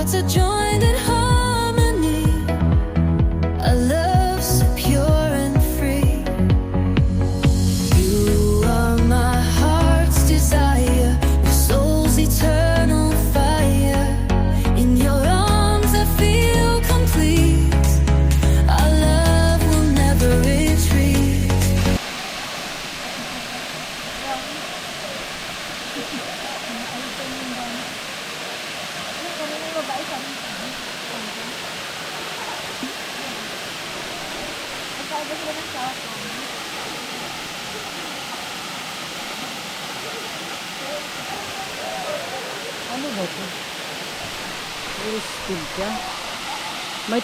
hearts are joined in harmony. A love so pure and free. You are my heart's desire, your soul's eternal fire. In your arms I feel complete. Our love will never retreat. Ano ba ito? School ka? May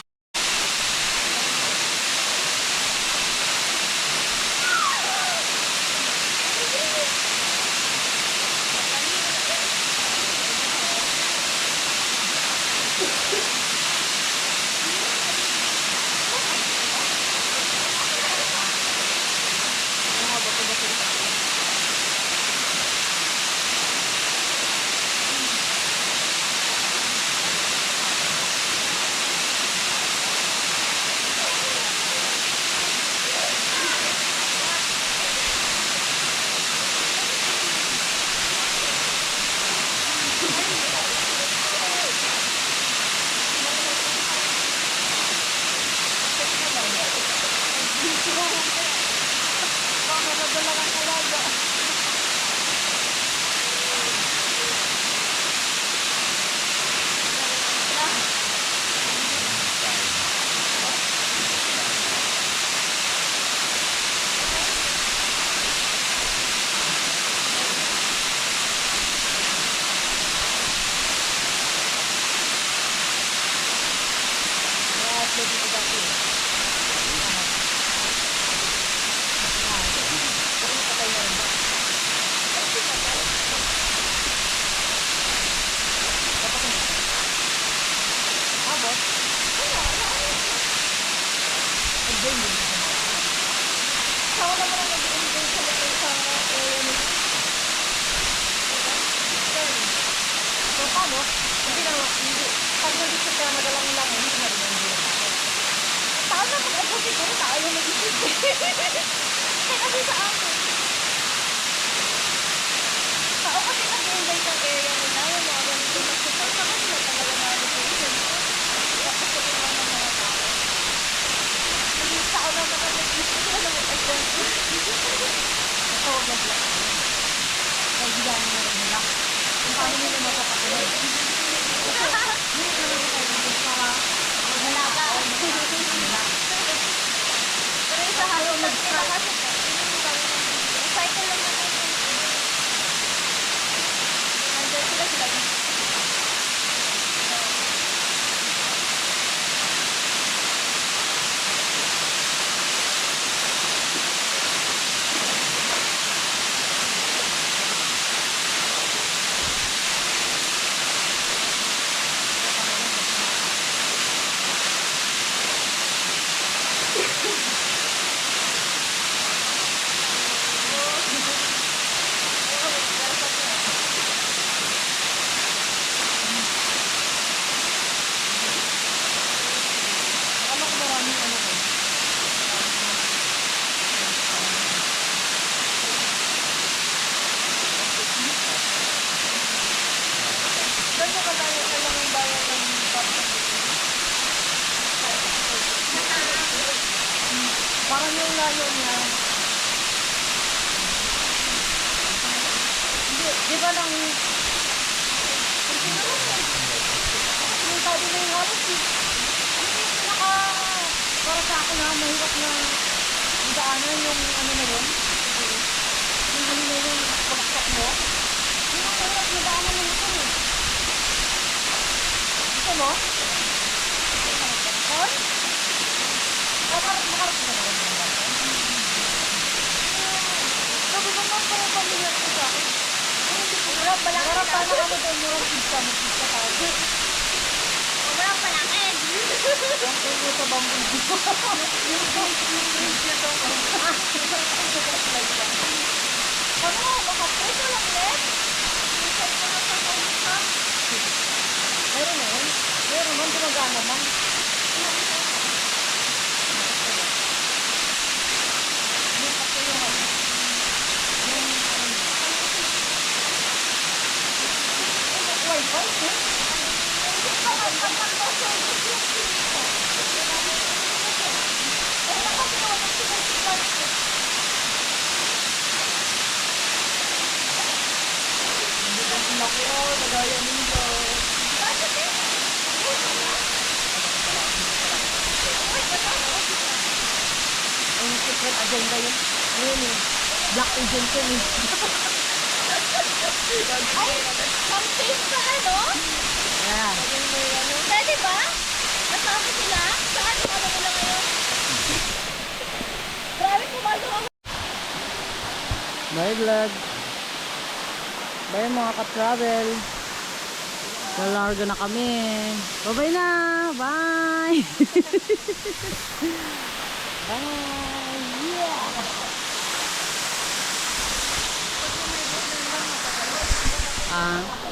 Parang yung layo niya. Di ba nang... Yung sabi na yung halos, para sa akin na mahirap na daanan yung ano na yun. Yung ano na yung pagkak mo. Yung mahirap na daanan yung ito eh. Gusto mo? Hoy? Makarap na naman yung bata. Sabi ko nga parang pamilyar ko sa akin. Murang palaki. Murang palaki ano doon, murang pizza. Mag-pizza tayo. Murang palaki. Ang puno sa bamboo. Yung bridge na doon. Ano, baka puso lang ulit. Meron na yun. mo, ma'am. Yung kasi yung ano, yung wifi, eh? Naku, nagaya ninyo. Ang secret agenda yun. Yun eh. Black agent yun eh. Ay, ang safe sa ano? Yeah. Pwede ba? Kasama sila? Saan yung ano nila ngayon? Grabe, pumasok ako. Bye vlog. Bye mga ka-travel. Lalarga na kami. Bye-bye na. Bye. Bye. Yeah. Ah.